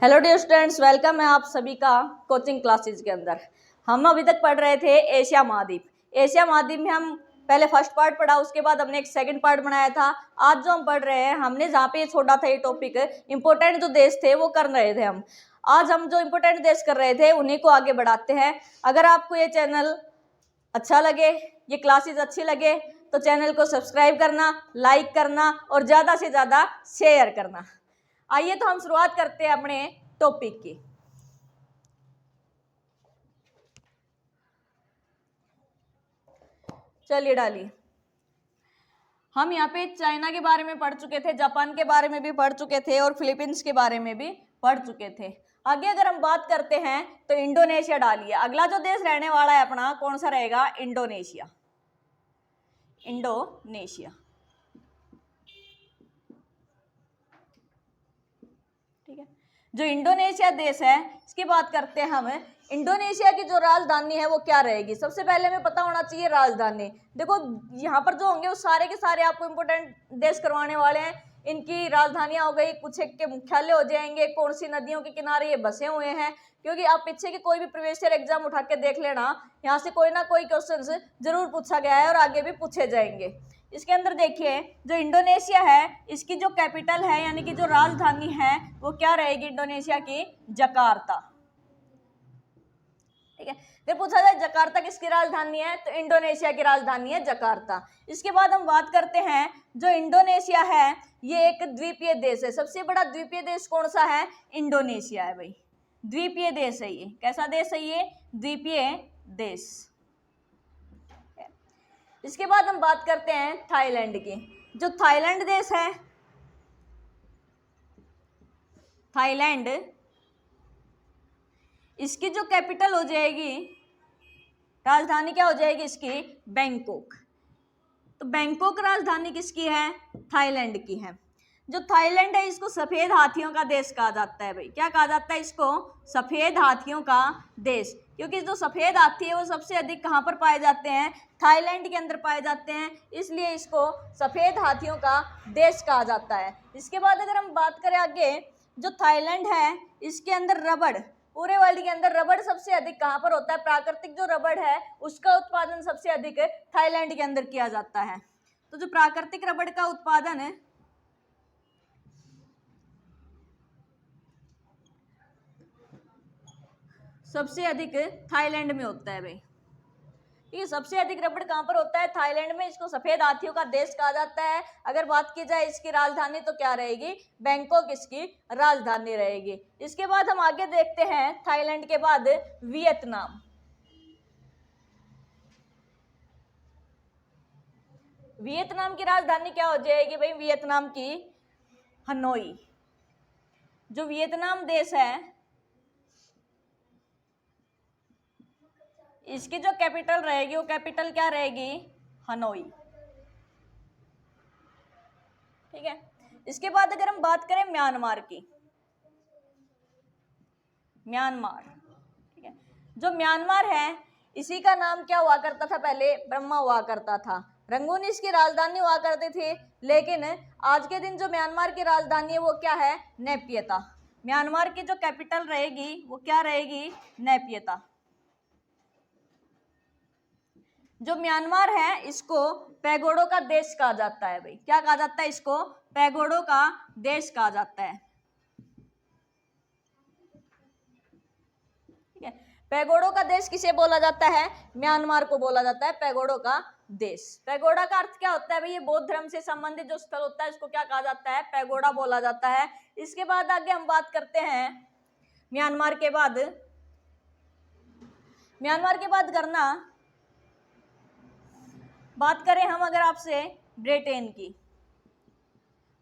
Hello dear students, welcome है आप सभी का कोचिंग क्लासेज के अंदर। हम अभी तक पढ़ रहे थे एशिया महाद्वीप। एशिया महाद्वीप में हम पहले फर्स्ट पार्ट पढ़ा, उसके बाद हमने एक सेकंड पार्ट बनाया था। आज जो हम पढ़ रहे हैं, हमने जहाँ पे ये छोड़ा था ये टॉपिक, इंपॉर्टेंट जो देश थे वो कर रहे थे हम। आज हम जो इंपॉर्टेंट देश कर रहे थे उन्हीं को आगे बढ़ाते हैं। अगर आपको ये चैनल अच्छा लगे, ये क्लासेज अच्छी लगे तो चैनल को सब्सक्राइब करना, लाइक करना और ज़्यादा से ज़्यादा शेयर करना। आइए तो हम शुरुआत करते हैं अपने टॉपिक की। चलिए डालिए। हम यहाँ पे चाइना के बारे में पढ़ चुके थे, जापान के बारे में भी पढ़ चुके थे और फिलीपींस के बारे में भी पढ़ चुके थे। आगे अगर हम बात करते हैं तो इंडोनेशिया डालिए। अगला जो देश रहने वाला है अपना कौन सा रहेगा? इंडोनेशिया। इंडोनेशिया, ठीक है। जो इंडोनेशिया देश है इसकी बात करते हैं हम। इंडोनेशिया की जो राजधानी है वो क्या रहेगी? सबसे पहले हमें पता होना चाहिए राजधानी। देखो यहाँ पर जो होंगे वो सारे के सारे आपको इंपोर्टेंट देश करवाने वाले हैं। इनकी राजधानियां हो गई, कुछ एक के मुख्यालय हो जाएंगे, कौन सी नदियों के किनारे ये बसे हुए हैं। क्योंकि आप पीछे के कोई भी प्रीवियस ईयर एग्जाम उठा के देख लेना, यहाँ से कोई ना कोई क्वेश्चन जरूर पूछा गया है और आगे भी पूछे जाएंगे। इसके अंदर देखिए जो इंडोनेशिया है इसकी जो कैपिटल है यानी कि जो राजधानी है वो क्या रहेगी? इंडोनेशिया की जकार्ता, ठीक है। फिर पूछा जाए जकार्ता किसकी राजधानी है, तो इंडोनेशिया की राजधानी है जकार्ता। इसके बाद हम बात करते हैं जो इंडोनेशिया है ये एक द्वीपीय देश है। सबसे बड़ा द्वीपीय देश कौन सा है? इंडोनेशिया है भाई, द्वीपीय देश है ये। कैसा देश है ये? द्वीपीय देश। इसके बाद हम बात करते हैं थाईलैंड की। जो थाईलैंड देश है, थाईलैंड, इसकी जो कैपिटल हो जाएगी, राजधानी क्या हो जाएगी इसकी? बैंकॉक। तो बैंकॉक राजधानी किसकी है? थाईलैंड की है। जो थाईलैंड है इसको सफेद हाथियों का देश कहा जाता है भाई। क्या कहा जाता है इसको? सफेद हाथियों का देश। क्योंकि जो सफेद हाथी है वो सबसे अधिक कहाँ पर पाए जाते हैं? थाईलैंड के अंदर पाए जाते हैं, इसलिए इसको सफेद हाथियों का देश कहा जाता है। इसके बाद अगर हम बात करें आगे, जो थाईलैंड है इसके अंदर रबड़, पूरे वर्ल्ड के अंदर रबड़ सबसे अधिक कहाँ पर होता है? प्राकृतिक जो रबड़ है उसका उत्पादन सबसे अधिक थाईलैंड के अंदर किया जाता है। तो जो प्राकृतिक रबड़ का उत्पादन है सबसे अधिक थाईलैंड में होता है भाई। ये सबसे अधिक रबड़ कहाँ पर होता है? थाईलैंड में। इसको सफेद हाथियों का देश कहा जाता है। अगर बात की जाए इसकी राजधानी तो क्या रहेगी? बैंकॉक इसकी राजधानी रहेगी। इसके बाद हम आगे देखते हैं थाईलैंड के बाद वियतनाम। वियतनाम की राजधानी क्या हो जाएगी भाई? वियतनाम की हनोई। जो वियतनाम देश है इसकी जो कैपिटल रहेगी वो कैपिटल क्या रहेगी? हनोई, ठीक है। इसके बाद अगर हम बात करें म्यांमार की, म्यांमार, ठीक है। जो म्यांमार है इसी का नाम क्या हुआ करता था? पहले ब्रह्मा हुआ करता था। रंगून इसकी राजधानी हुआ करती थी, लेकिन आज के दिन जो म्यांमार की राजधानी है वो क्या है? नैपियता। म्यांमार की जो कैपिटल रहेगी वो क्या रहेगी? नैपियता। जो म्यांमार है इसको पैगोडों का देश कहा जाता है भाई। क्या कहा जाता है इसको? पैगोडों का देश कहा जाता है, ठीक है। पैगोडों का देश किसे बोला जाता है? म्यांमार को बोला जाता है पैगोडों का देश। पैगोडा का अर्थ क्या होता है भाई? ये बौद्ध धर्म से संबंधित जो स्थल होता है इसको क्या कहा जाता है? पैगोडा बोला जाता है। इसके बाद आगे हम बात करते हैं म्यांमार के बाद, म्यांमार के बाद करना बात करें हम अगर आपसे ब्रिटेन की।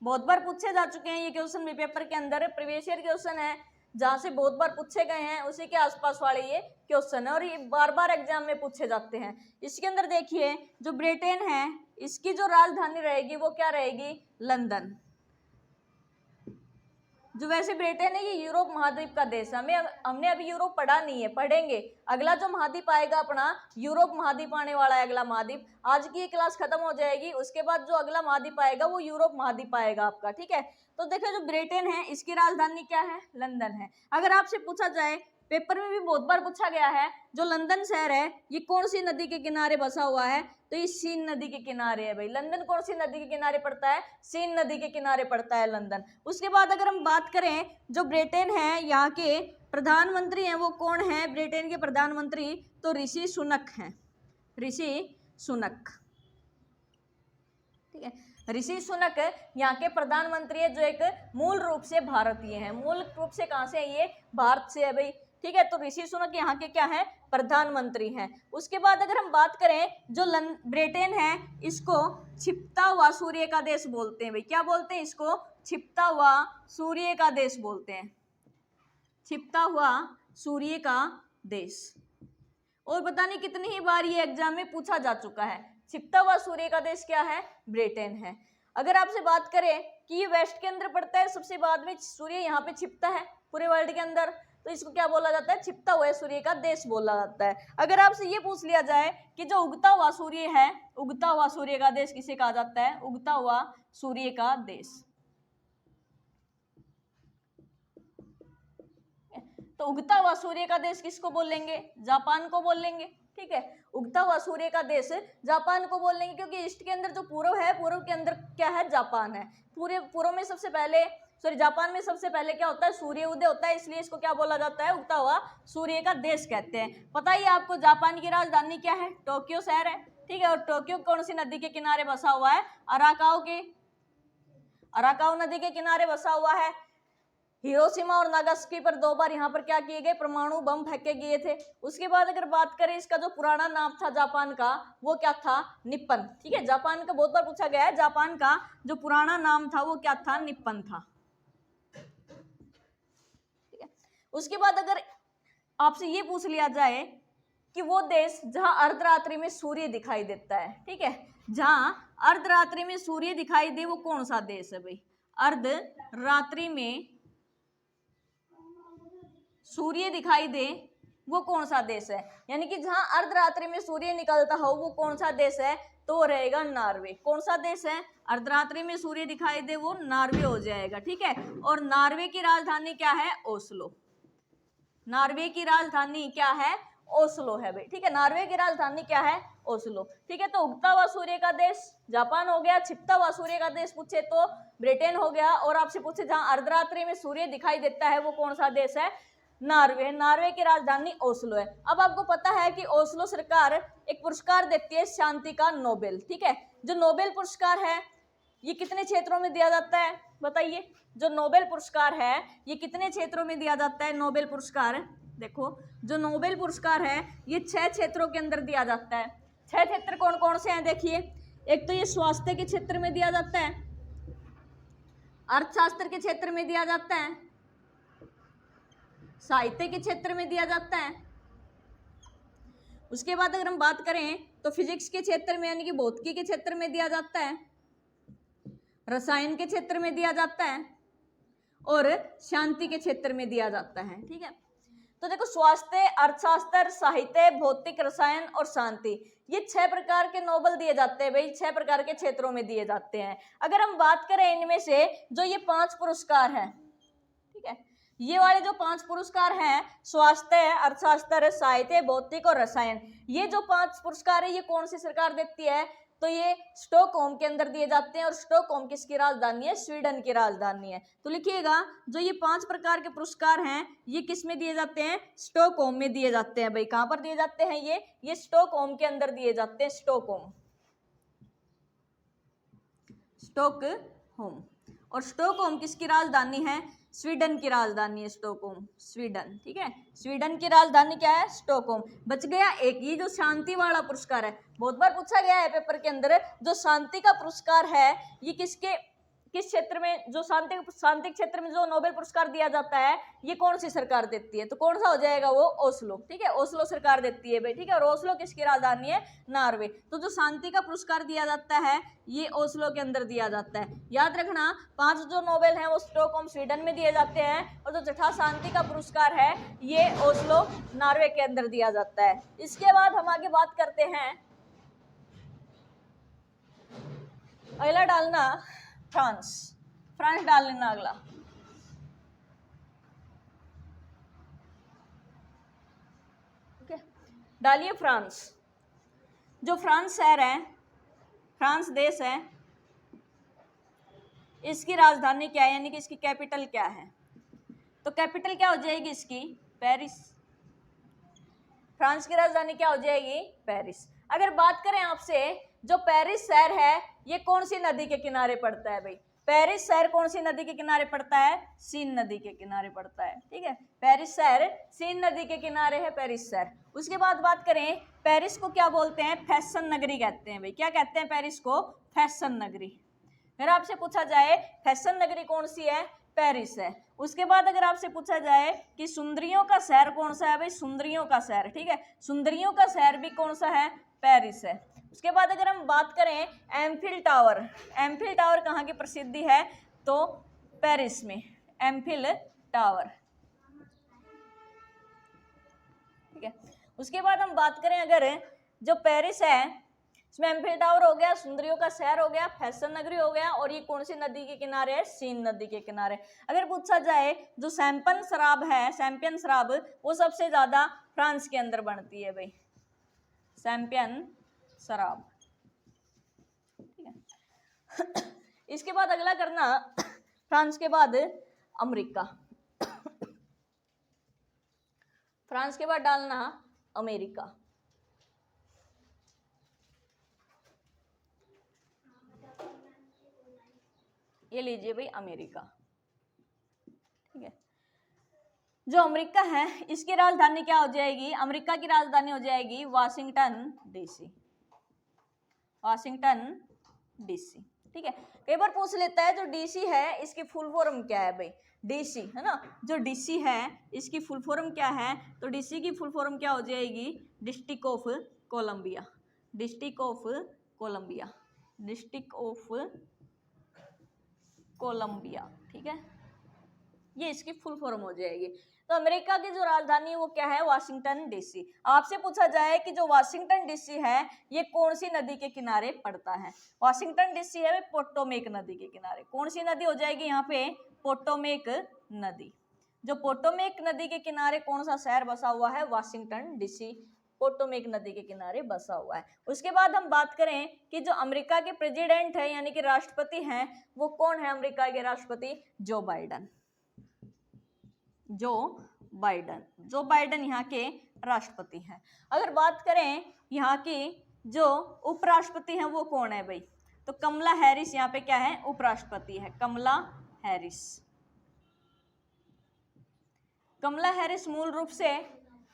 बहुत बार पूछे जा चुके हैं ये क्वेश्चन भी पेपर के अंदर। प्रीवियस ईयर क्वेश्चन है जहां से बहुत बार पूछे गए हैं, उसी के आसपास वाले ये क्वेश्चन है और ये बार बार एग्जाम में पूछे जाते हैं। इसके अंदर देखिए जो ब्रिटेन है इसकी जो राजधानी रहेगी वो क्या रहेगी? लंदन। जो वैसे ब्रिटेन है ये यूरोप महाद्वीप का देश है, हमने अभी यूरोप पढ़ा नहीं है, पढ़ेंगे। अगला जो महाद्वीप आएगा अपना यूरोप महाद्वीप आने वाला है, अगला महाद्वीप। आज की ये क्लास खत्म हो जाएगी, उसके बाद जो अगला महाद्वीप आएगा वो यूरोप महाद्वीप आएगा आपका, ठीक है। तो देखो जो ब्रिटेन है इसकी राजधानी क्या है, लंदन है। अगर आपसे पूछा जाए, पेपर में भी बहुत बार पूछा गया है, जो लंदन शहर है ये कौन सी नदी के किनारे बसा हुआ है, तो ये सीन नदी के किनारे है भाई। लंदन कौन सी नदी के किनारे पड़ता है, सीन नदी के किनारे पड़ता है लंदन। उसके बाद अगर हम बात करें, जो ब्रिटेन है यहाँ के प्रधानमंत्री हैं वो कौन है, ब्रिटेन के प्रधानमंत्री तो ऋषि सुनक हैं, ऋषि सुनक, ठीक है। ऋषि सुनक यहाँ के प्रधानमंत्री है, जो एक मूल रूप से भारतीय हैं। मूल रूप से कहाँ से है, ये भारत से है भाई, ठीक है। तो ऋषि सुनक यहाँ के क्या है, प्रधानमंत्री हैं। उसके बाद अगर हम बात करें, जो ब्रिटेन है इसको छिपता हुआ सूर्य का देश बोलते हैं भाई। क्या बोलते हैं इसको, छिपता हुआ सूर्य का देश बोलते हैं, छिपता हुआ सूर्य का देश। और पता नहीं कितनी ही बार ये एग्जाम में पूछा जा चुका है, छिपता हुआ सूर्य का देश क्या है, ब्रिटेन है। अगर आपसे बात करें कि ये वेस्ट के अंदर पड़ता है, सबसे बाद में सूर्य यहाँ पे छिपता है पूरे वर्ल्ड के अंदर, तो इसको क्या बोला जाता है, छिपता हुआ सूर्य का देश बोला जाता है। अगर आपसे ये पूछ लिया जाए कि जो उगता हुआ सूर्य है, उगता हुआ सूर्य का देश किसे कहा जाता है, उगता हुआ सूर्य का देश, तो उगता हुआ सूर्य का देश किसको बोलेंगे, जापान को बोलेंगे, ठीक है। उगता हुआ सूर्य का देश जापान को बोलेंगे, क्योंकि ईस्ट के अंदर जो पूर्व है, पूर्व के अंदर क्या है, जापान है। पूर्व में सबसे पहले, सॉरी जापान में सबसे पहले क्या होता है, सूर्य उदय होता है, इसलिए इसको क्या बोला जाता है, उगता हुआ सूर्य का देश कहते हैं। पता ही आपको जापान की राजधानी क्या है, टोक्यो शहर है, ठीक है। और टोक्यो कौन सी नदी के किनारे बसा हुआ है, अराकाओ नदी के किनारे बसा हुआ है। हिरोशिमा और नागासाकी पर 2 बार यहाँ पर क्या किए गए, परमाणु बम फेंके गए थे। उसके बाद अगर बात करें, इसका जो पुराना नाम था जापान का, वो क्या था, निप्पन, ठीक है। जापान का बहुत बार पूछा गया है, जापान का जो पुराना नाम था वो क्या था, निप्पन था, ठीक है। उसके बाद अगर आपसे ये पूछ लिया जाए कि वो देश जहां अर्धरात्रि में सूर्य दिखाई देता है, ठीक है, जहां अर्धरात्रि में सूर्य दिखाई दे वो कौन सा देश है भाई, अर्धरात्रि में सूर्य दिखाई दे वो कौन सा देश है, यानी कि जहां अर्धरात्रि में सूर्य निकलता हो वो कौन सा देश है, तो रहेगा नॉर्वे। कौन सा देश है, अर्धरात्रि में सूर्य दिखाई दे वो नॉर्वे हो जाएगा, ठीक है। और नॉर्वे की राजधानी क्या है, ओस्लो, नॉर्वे की राजधानी क्या है, ओस्लो है भाई, ठीक है। नॉर्वे की राजधानी क्या है, ओस्लो, ठीक है। तो उगता हुआ सूर्य का देश जापान हो गया, छिपता हुआ सूर्य का देश पूछे तो ब्रिटेन हो गया, और आपसे पूछे जहां अर्धरात्रि में सूर्य दिखाई देता है वो कौन सा देश है, नॉर्वे। नॉर्वे की राजधानी ओस्लो है। अब आपको पता है कि ओस्लो सरकार एक पुरस्कार देती है शांति का, नोबेल, ठीक है। जो नोबेल पुरस्कार है ये कितने क्षेत्रों में दिया जाता है, बताइए। जो नोबेल पुरस्कार है ये कितने क्षेत्रों में दिया जाता है, नोबेल पुरस्कार, देखो जो नोबेल पुरस्कार है ये 6 क्षेत्रों के अंदर दिया जाता है। 6 क्षेत्र कौन कौन से हैं, देखिए। एक तो ये स्वास्थ्य के क्षेत्र में दिया जाता है, अर्थशास्त्र के क्षेत्र में दिया जाता है, साहित्य के क्षेत्र में दिया जाता है। उसके बाद अगर हम बात करें तो फिजिक्स के क्षेत्र में यानी कि भौतिकी के क्षेत्र में दिया जाता है, रसायन के क्षेत्र में दिया जाता है, और शांति के क्षेत्र में दिया जाता है, ठीक है। तो देखो स्वास्थ्य, अर्थशास्त्र, साहित्य, भौतिक, रसायन और शांति, ये 6 प्रकार के नोबेल दिए जाते हैं भाई, 6 प्रकार के क्षेत्रों में दिए जाते हैं। अगर हम बात करें इनमें से जो ये 5 पुरस्कार हैं, ठीक है, ये वाले जो 5 पुरस्कार हैं, स्वास्थ्य, अर्थशास्त्र, साहित्य, भौतिक और रसायन, ये जो 5 पुरस्कार है ये कौन सी सरकार देती है, तो ये स्टॉकहोम के अंदर दिए जाते हैं। और स्टॉकहोम किसकी राजधानी है, स्वीडन की राजधानी है। तो लिखिएगा जो ये 5 प्रकार के पुरस्कार हैं ये किस में दिए जाते हैं, स्टॉकहोम में दिए जाते हैं भाई। कहां पर दिए जाते हैं, ये स्टॉकहोम के अंदर दिए जाते हैं, स्टॉकहोम, स्टॉकहोम। और स्टॉकहोम किसकी राजधानी है, स्वीडन की राजधानी है, स्टॉकहोम, स्वीडन, ठीक है। स्वीडन की राजधानी क्या है, स्टॉकहोम। बच गया एक, ये जो शांति वाला पुरस्कार है, बहुत बार पूछा गया है पेपर के अंदर, जो शांति का पुरस्कार है ये किस क्षेत्र में, जो शांति क्षेत्र में जो नोबेल पुरस्कार दिया जाता है ये कौन सी सरकार देती है, तो कौन सा हो जाएगा वो ओस्लो, ठीक है, ओस्लो सरकार देती है भाई, ठीक है। और ओस्लो किसकी राजधानी है, नॉर्वे। तो जो शांति का पुरस्कार दिया जाता है ये ओस्लो के अंदर दिया जाता है। याद रखना 5 जो नोबेल हैं वो स्टॉकहोम स्वीडन में दिए जाते हैं, और जो छठा शांति का पुरस्कार है ये ओस्लो नॉर्वे के अंदर दिया जाता है। इसके बाद हम आगे बात करते हैं, अगला डालना फ्रांस, फ्रांस डाल लेना अगला। ओके, डालिए फ्रांस। जो फ्रांस शहर है, फ्रांस देश है, इसकी राजधानी क्या है, यानी कि इसकी कैपिटल क्या है, तो कैपिटल क्या हो जाएगी इसकी, पेरिस। फ्रांस की राजधानी क्या हो जाएगी, पेरिस। अगर बात करें आपसे, जो पेरिस शहर है ये कौन सी नदी के किनारे पड़ता है भाई, पेरिस शहर कौन सी नदी के किनारे पड़ता है, सीन नदी के किनारे पड़ता है, ठीक है। पेरिस शहर सीन नदी के किनारे है पेरिस शहर। उसके बाद बात करें, पेरिस को क्या बोलते हैं, फैशन नगरी कहते हैं भाई। क्या कहते हैं पेरिस को, फैशन नगरी। अगर आपसे पूछा जाए फैशन नगरी कौन सी है, पेरिस है। उसके बाद अगर आपसे पूछा जाए कि सुंदरियों का शहर कौन सा है भाई, सुंदरियों का शहर, ठीक है, सुंदरियों का शहर भी कौन सा है, पेरिस है। उसके बाद अगर हम बात करें एम्फिल टावर, एम्फिल टावर कहाँ की प्रसिद्धि है, तो पेरिस में एम्फिल टावर, ठीक है। उसके बाद हम बात करें, अगर जो पेरिस है इसमें एम्फिल टावर हो गया, सुंदरियों का शहर हो गया, फैशन नगरी हो गया, और ये कौन सी नदी के किनारे है, सीन नदी के किनारे। अगर पूछा जाए जो शैंपेन शराब है, शैंपेन शराब वो सबसे ज्यादा फ्रांस के अंदर बनती है भाई, शैंपेन शराब, ठीक है। इसके बाद अगला करना, फ्रांस के बाद अमेरिका, फ्रांस के बाद डालना अमेरिका। ये लीजिए भाई अमेरिका, ठीक है। जो अमेरिका है इसकी राजधानी क्या हो जाएगी, अमेरिका की राजधानी हो जाएगी वाशिंगटन डीसी, वाशिंगटन डीसी, ठीक है। कई बार पूछ लेता है जो डीसी है इसकी फुल फॉर्म क्या है भाई, डीसी है ना, जो डीसी है इसकी फुल फॉर्म क्या है, तो डीसी की फुल फॉर्म क्या हो जाएगी, district of Columbia, district of Columbia, district of Columbia, ठीक है, ये इसकी फुल फॉर्म हो जाएगी। तो अमेरिका की जो राजधानी है वो क्या है, वाशिंगटन डीसी। आपसे पूछा जाए कि जो वाशिंगटन डीसी है ये कौन सी नदी के किनारे पड़ता है, वाशिंगटन डीसी है पोटोमेक नदी के किनारे। कौन सी नदी हो जाएगी यहाँ पे, पोटोमेक नदी। जो पोटोमेक नदी के किनारे कौन सा शहर बसा हुआ है, वाशिंगटन डीसी पोटोमेक नदी के किनारे बसा हुआ है। उसके बाद हम बात करें कि जो अमेरिका के प्रेसिडेंट है यानी कि राष्ट्रपति हैं वो कौन है, अमेरिका के राष्ट्रपति जो बाइडन, जो बाइडन, जो बाइडन यहाँ के राष्ट्रपति हैं। अगर बात करें यहाँ की जो उपराष्ट्रपति हैं वो कौन है भाई, तो कमला हैरिस यहाँ पे क्या है, उपराष्ट्रपति है, कमला हैरिस। कमला हैरिस मूल रूप से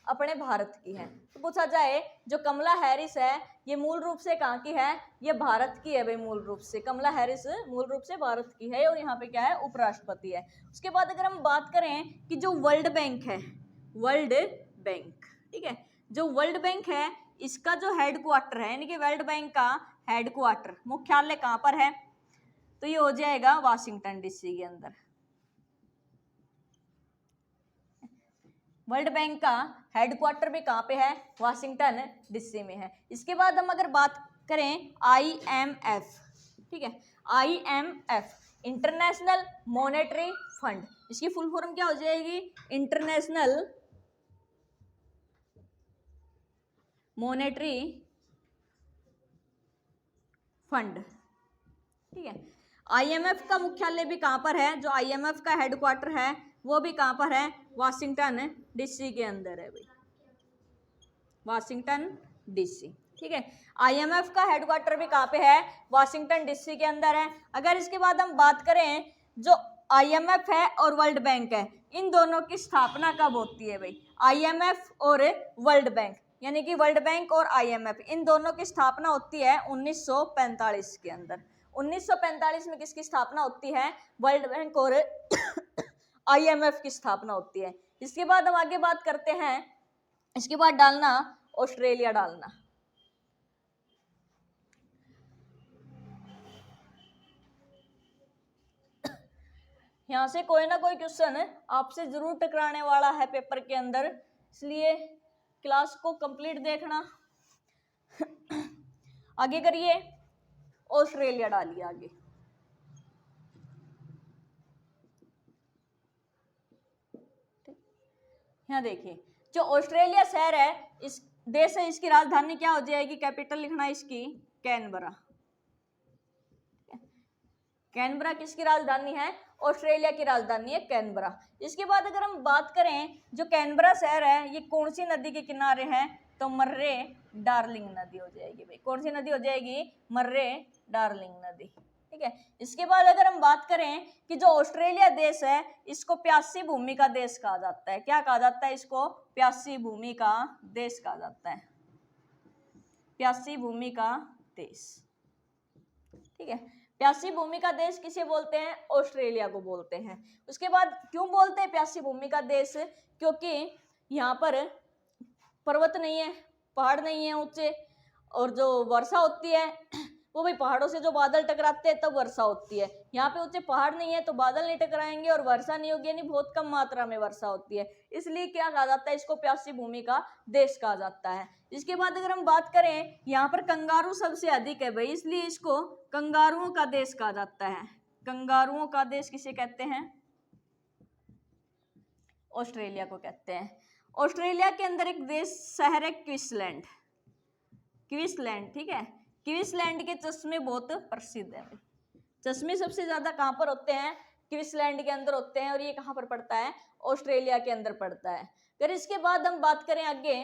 अपने भारत की है। तो पूछा जाए जो कमला हैरिस है ये मूल रूप से कहाँ की है, ये भारत की है भाई, मूल रूप से कमला हैरिस मूल रूप से भारत की है और यहाँ पे क्या है, उपराष्ट्रपति है। उसके बाद अगर हम बात करें कि जो वर्ल्ड बैंक है, वर्ल्ड बैंक, ठीक है, जो वर्ल्ड बैंक है इसका जो हेडक्वार्टर है यानी कि वर्ल्ड बैंक का हेडक्वार्टर मुख्यालय कहाँ पर है, तो ये हो जाएगा वाशिंगटन डीसी के अंदर। वर्ल्ड बैंक का हेडक्वार्टर भी कहाँ पे है, वाशिंगटन डीसी में है। इसके बाद हम अगर बात करें IMF, ठीक है, IMF इंटरनेशनल मॉनेटरी फंड, इसकी फुल फॉर्म क्या हो जाएगी, इंटरनेशनल मॉनेटरी फंड, ठीक है। IMF का मुख्यालय भी कहाँ पर है, जो IMF का हेडक्वार्टर है वो भी कहाँ पर है, वाशिंगटन डीसी के अंदर है भाई, वाशिंगटन डीसी, ठीक है। IMF का हेडक्वार्टर भी कहाँ पे है, वाशिंगटन डीसी के अंदर है। अगर इसके बाद हम बात करें जो IMF है और वर्ल्ड बैंक है इन दोनों की स्थापना कब होती है भाई, IMF और वर्ल्ड बैंक यानी कि वर्ल्ड बैंक और IMF इन दोनों की स्थापना होती है 1945 के अंदर, 1945 में किसकी स्थापना होती है? वर्ल्ड बैंक और IMF की स्थापना होती है। इसके बाद हम आगे बात करते हैं, इसके बाद डालना ऑस्ट्रेलिया डालना। यहाँ से कोई ना कोई क्वेश्चन आपसे जरूर टकराने वाला है पेपर के अंदर, इसलिए क्लास को कंप्लीट देखना। आगे करिए, ऑस्ट्रेलिया डालिए आगे। यहाँ देखिए, जो ऑस्ट्रेलिया शहर है, इस देश है, इसकी राजधानी क्या हो जाएगी? कैपिटल लिखना है इसकी कैनबरा। कैनबरा किसकी राजधानी है? ऑस्ट्रेलिया की राजधानी है कैनबरा। इसके बाद अगर हम बात करें, जो कैनबरा शहर है ये कौन सी नदी के किनारे है? तो मर्रे डार्लिंग नदी हो जाएगी भाई। कौन सी नदी हो जाएगी? मर्रे डार्लिंग नदी। ठीक है। इसके बाद अगर हम बात करें कि जो ऑस्ट्रेलिया देश है इसको प्यासी भूमि का देश कहा जाता है। क्या कहा जाता है इसको? प्यासी भूमि का देश कहा जाता है। प्यासी भूमि का देश। ठीक है। प्यासी भूमि का देश किसे बोलते हैं? ऑस्ट्रेलिया को बोलते हैं। उसके बाद क्यों बोलते हैं प्यासी भूमि का देश? क्योंकि यहाँ पर पर्वत नहीं है, पहाड़ नहीं है ऊंचे, और जो वर्षा होती है वो भी पहाड़ों से जो बादल टकराते हैं तब वर्षा होती है। यहाँ पे ऊंचे पहाड़ नहीं है तो बादल नहीं टकराएंगे और वर्षा नहीं होगी, यानी बहुत कम मात्रा में वर्षा होती है। इसलिए क्या कहा जाता है? इसको प्यासी भूमि का देश कहा जाता है। इसके बाद अगर हम बात करें, यहाँ पर कंगारू सबसे अधिक है भाई, इसलिए इसको कंगारुओं का देश कहा जाता है। कंगारुओं का देश किसे कहते हैं? ऑस्ट्रेलिया को कहते हैं। ऑस्ट्रेलिया के अंदर एक देश शहर है क्वींसलैंड। क्वींसलैंड, ठीक है। क्वींसलैंड के चश्मे बहुत प्रसिद्ध है। चश्मे सबसे ज्यादा कहाँ पर होते हैं? क्वींसलैंड के अंदर होते हैं, और ये कहाँ पर पड़ता है? ऑस्ट्रेलिया के अंदर पड़ता है। फिर इसके बाद हम बात करें आगे,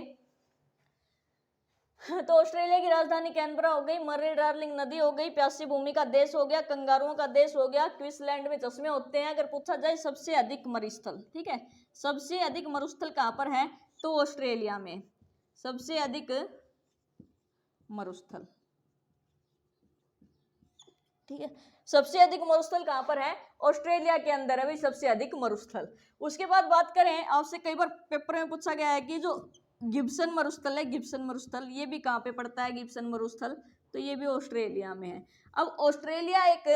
तो ऑस्ट्रेलिया की राजधानी कैनबरा हो गई, मर्रे डार्लिंग नदी हो गई, प्यासी भूमि का देश हो गया, कंगारुओं का देश हो गया, क्वींसलैंड में चश्मे होते हैं। अगर पूछा जाए सबसे अधिक मरुस्थल, ठीक है, सबसे अधिक मरुस्थल कहाँ पर है? तो ऑस्ट्रेलिया में सबसे अधिक मरुस्थल। ठीक है, सबसे अधिक मरुस्थल कहाँ पर है? ऑस्ट्रेलिया के अंदर है भाई सबसे अधिक मरुस्थल। उसके बाद बात करें, आपसे कई बार पेपर में पूछा गया है कि जो गिब्सन मरुस्थल है, गिब्सन मरुस्थल, ये भी कहाँ पे पड़ता है? गिब्सन मरुस्थल, तो ये भी ऑस्ट्रेलिया में है। अब ऑस्ट्रेलिया एक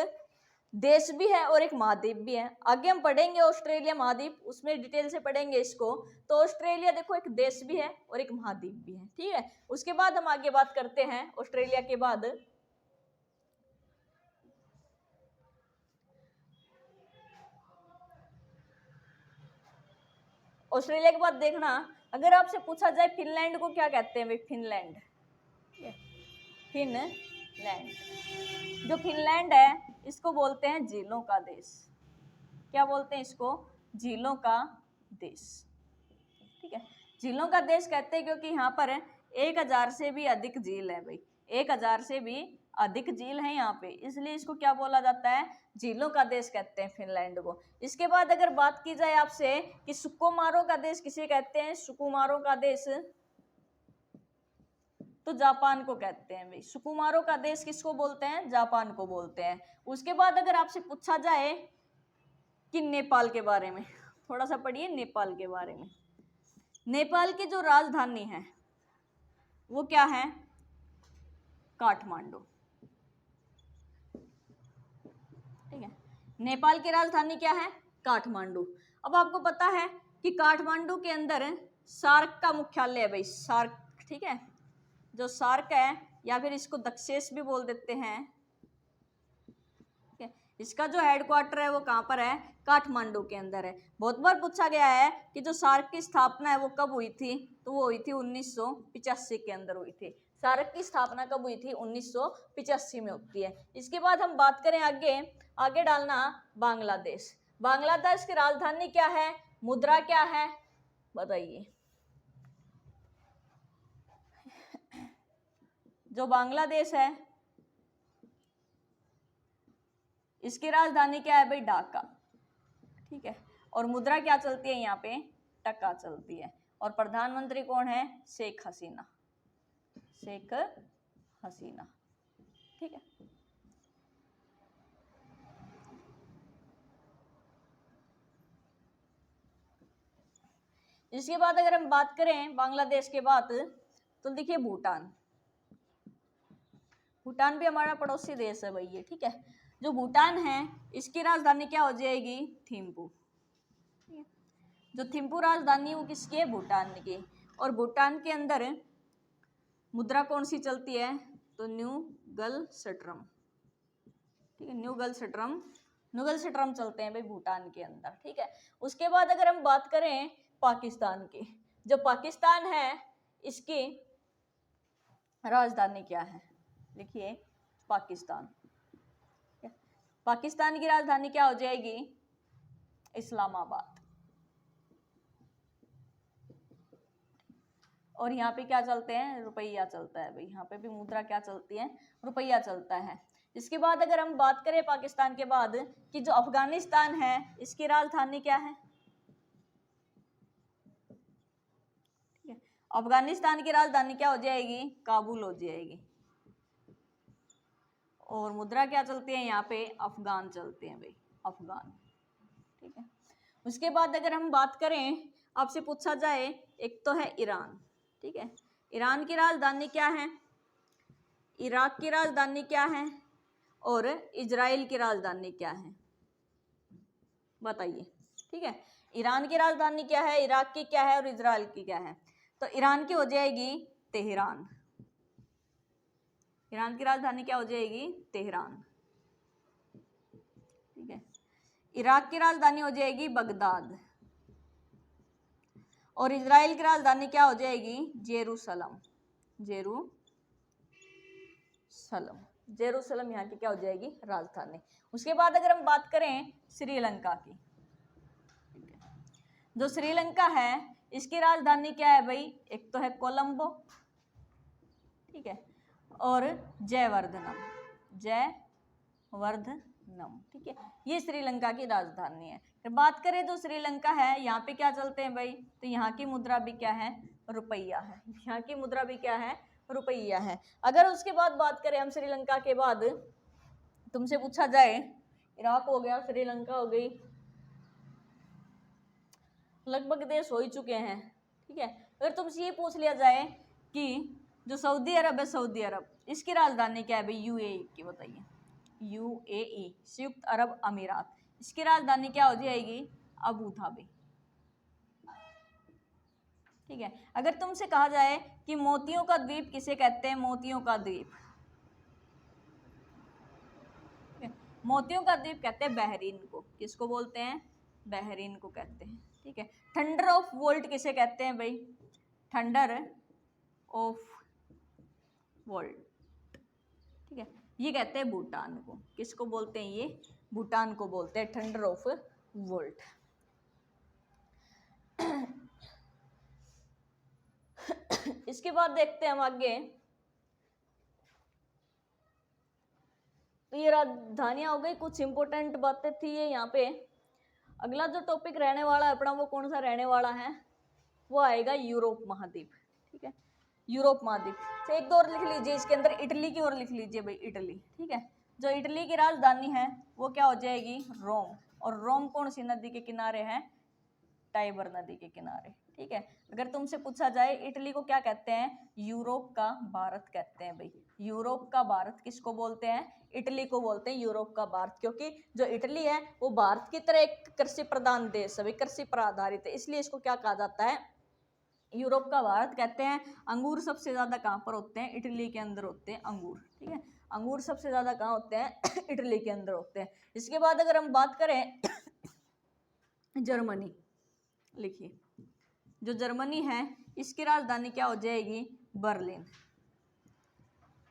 देश भी है और एक महाद्वीप भी है। आगे हम पढ़ेंगे ऑस्ट्रेलिया महाद्वीप, उसमें डिटेल से पढ़ेंगे इसको। तो ऑस्ट्रेलिया देखो एक देश भी है और एक महाद्वीप भी है। ठीक है, उसके बाद हम आगे बात करते हैं ऑस्ट्रेलिया के बाद। ऑस्ट्रेलिया के बाद देखना, अगर आपसे पूछा जाए फिनलैंड को क्या कहते हैं भाई? फिनलैंड, फिनलैंड, जो फिनलैंड है इसको बोलते हैं झीलों का देश। क्या बोलते हैं इसको? झीलों का देश। ठीक है, झीलों का देश कहते हैं क्योंकि यहाँ पर 1000 से भी अधिक झील है भाई, 1000 से भी अधिक झील है यहाँ पे, इसलिए इसको क्या बोला जाता है? झीलों का देश कहते हैं फिनलैंड को। इसके बाद अगर बात की जाए आपसे कि सुकुमारों का देश किसे कहते हैं? सुकुमारों का देश तो जापान को कहते हैं भाई। सुकुमारों का देश किसको बोलते हैं? जापान को बोलते हैं। उसके बाद अगर आपसे पूछा जाए कि नेपाल के बारे में, थोड़ा सा पढ़िए नेपाल के बारे में। नेपाल की जो राजधानी है वो क्या है? काठमांडू। ठीक है, नेपाल की राजधानी क्या है? काठमांडू। अब आपको पता है कि काठमांडू के अंदर सार्क का मुख्यालय है भाई, सार्क। ठीक है, जो सार्क है, या फिर इसको दक्षेस भी बोल देते हैं, इसका जो हेडक्वार्टर है वो कहाँ पर है? काठमांडू के अंदर है। बहुत बार पूछा गया है कि जो सार्क की स्थापना है वो कब हुई थी? तो वो हुई थी 1985 के अंदर हुई थी। सार्क की स्थापना कब हुई थी? 1985 में होती है। इसके बाद हम बात करें आगे डालना बांग्लादेश। बांग्लादेश की राजधानी क्या है? मुद्रा क्या है? बताइए। जो बांग्लादेश है इसकी राजधानी क्या है भाई? ढाका। ठीक है, और मुद्रा क्या चलती है यहाँ पे? टका चलती है। और प्रधानमंत्री कौन है? शेख हसीना, शेख हसीना। ठीक है, इसके बाद अगर हम बात करें बांग्लादेश के बाद, तो देखिए भूटान। भूटान भी हमारा पड़ोसी देश है भाई ये, ठीक है। जो भूटान है इसकी राजधानी क्या हो जाएगी? थिम्पू। जो थिम्पू राजधानी वो किसकी है? भूटान की। और भूटान के अंदर मुद्रा कौन सी चलती है? तो न्यूगल सट्रम, ठीक है, न्यूगल सट्रम चलते हैं भाई भूटान के अंदर, ठीक है। उसके बाद अगर हम बात करें पाकिस्तान की, जो पाकिस्तान है इसकी राजधानी क्या है? देखिए पाकिस्तान की राजधानी क्या हो जाएगी? इस्लामाबाद। और यहाँ पे क्या चलते हैं? रुपया चलता है भाई, यहाँ पे भी मुद्रा क्या चलती है? रुपया चलता है। इसके बाद अगर हम बात करें पाकिस्तान के बाद कि जो अफगानिस्तान है इसकी राजधानी क्या है? ठीक है, अफगानिस्तान की राजधानी क्या हो जाएगी? काबुल हो जाएगी। और मुद्रा क्या चलती है यहाँ पे? अफगान चलते हैं भाई, अफगान, ठीक है। उसके बाद अगर हम बात करें, आपसे पूछा जाए, एक तो है ईरान, ठीक है। ईरान की राजधानी क्या है? इराक की राजधानी क्या है? और इजराइल की राजधानी क्या है? बताइए, ठीक है। ईरान की राजधानी क्या है, इराक की क्या है और इजराइल की क्या है? तो ईरान की हो जाएगी तेहरान। ईरान की राजधानी क्या हो जाएगी? तेहरान, ठीक है। इराक की राजधानी हो जाएगी बगदाद। और इजराइल की राजधानी क्या हो जाएगी? जेरूसलम। जेरूसलम यहाँ की क्या हो जाएगी? राजधानी। उसके बाद अगर हम बात करें श्रीलंका की, जो श्रीलंका है इसकी राजधानी क्या है भाई? एक तो है कोलंबो, ठीक है, और जयवर्धनम, ठीक है, ये श्रीलंका की राजधानी है। फिर बात करें जो श्रीलंका है यहाँ पे क्या चलते हैं भाई? तो यहाँ की मुद्रा भी क्या है? रुपया है। यहाँ की मुद्रा भी क्या है? रुपया है। अगर उसके बाद बात करें हम श्रीलंका के बाद, तुमसे पूछा जाए, इराक हो गया, श्रीलंका हो गई, लगभग देश हो ही चुके हैं, ठीक है। अगर तुमसे ये पूछ लिया जाए कि जो सऊदी अरब है, सऊदी अरब, इसकी राजधानी क्या है भाई? यूएई की, बताइए। यूएई, संयुक्त अरब अमीरात, इसकी राजधानी क्या हो जाएगी? अबू धाबी, ठीक है। अगर तुमसे कहा जाए कि मोतियों का द्वीप किसे कहते हैं? मोतियों का द्वीप, मोतियों का द्वीप कहते हैं बहरीन को। किसको बोलते हैं? बहरीन को कहते हैं, ठीक है। थंडर ऑफ वर्ल्ड किसे कहते हैं भाई? थंडर ऑफ वर्ल्ड, ठीक है, ये कहते हैं भूटान को। किसको बोलते हैं? ये भूटान को बोलते हैं थंडर ऑफ वर्ल्ड। इसके बाद देखते हैं हम आगे, तो ये राजधानियां हो गई, कुछ इंपॉर्टेंट बातें थी ये यहाँ पे। अगला जो टॉपिक रहने वाला है अपना, वो कौन सा रहने वाला है? वो आएगा यूरोप महाद्वीप, ठीक है, यूरोप महाद्वीप। तो एक दो और लिख लीजिए इसके अंदर, इटली की और लिख लीजिए भाई, इटली, ठीक है। जो इटली की राजधानी है वो क्या हो जाएगी? रोम। और रोम कौन सी नदी के किनारे है? टाइबर नदी के किनारे, ठीक है। अगर तुमसे पूछा जाए इटली को क्या कहते हैं? यूरोप का भारत कहते हैं भाई। यूरोप का भारत किसको बोलते हैं? इटली को बोलते हैं यूरोप का भारत, क्योंकि जो इटली है वो भारत की तरह एक कृषि प्रधान देश है, कृषि पर आधारित है, इसलिए इसको क्या कहा जाता है? यूरोप का भारत कहते हैं। अंगूर सबसे ज्यादा कहाँ पर होते हैं? इटली के अंदर होते हैं अंगूर, ठीक है। अंगूर सबसे ज्यादा कहाँ होते हैं? इटली के अंदर होते हैं। इसके बाद अगर हम बात करें जर्मनी, लिखिए, जो जर्मनी है इसकी राजधानी क्या हो जाएगी? बर्लिन।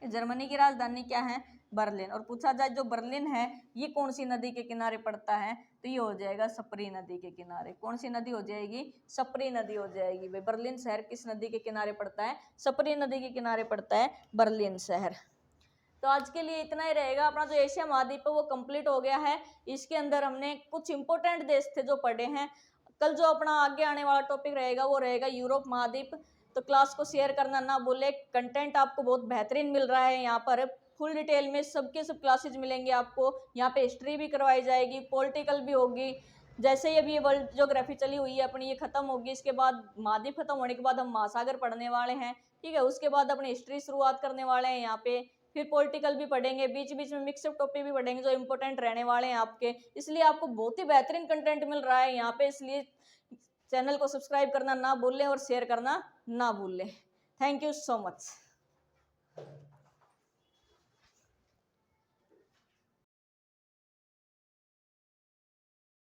जर्मनी की राजधानी क्या है? बर्लिन। और पूछा जाए जो बर्लिन है ये कौन सी नदी के किनारे पड़ता है? तो ये हो जाएगा सप्री नदी के किनारे। कौन सी नदी हो जाएगी? सप्री नदी हो जाएगी भाई। बर्लिन शहर किस नदी के किनारे पड़ता है? सप्री नदी के किनारे पड़ता है बर्लिन शहर। तो आज के लिए इतना ही रहेगा। अपना जो एशिया महाद्वीप है वो कंप्लीट हो गया है। इसके अंदर हमने कुछ इंपॉर्टेंट देश थे जो पढ़े हैं। कल जो अपना आगे आने वाला टॉपिक रहेगा वो रहेगा यूरोप महाद्वीप। तो क्लास को शेयर करना ना भूले। कंटेंट आपको बहुत बेहतरीन मिल रहा है, यहाँ पर फुल डिटेल में सबके सब क्लासेज मिलेंगे आपको। यहाँ पे हिस्ट्री भी करवाई जाएगी, पॉलिटिकल भी होगी, जैसे ही अभी ये वर्ल्ड ज्योग्राफी चली हुई है अपनी, ये खत्म होगी, इसके बाद महाद्वीप खत्म होने के बाद हम महासागर पढ़ने वाले हैं, ठीक है। उसके बाद अपनी हिस्ट्री शुरुआत करने वाले हैं यहाँ पे, फिर पॉलिटिकल भी पढ़ेंगे, बीच बीच में मिक्सअप टॉपिक भी पढ़ेंगे जो इंपॉर्टेंट रहने वाले हैं आपके। इसलिए आपको बहुत ही बेहतरीन कंटेंट मिल रहा है यहाँ पे, इसलिए चैनल को सब्सक्राइब करना ना भूलें और शेयर करना ना भूलें। Thank you so much.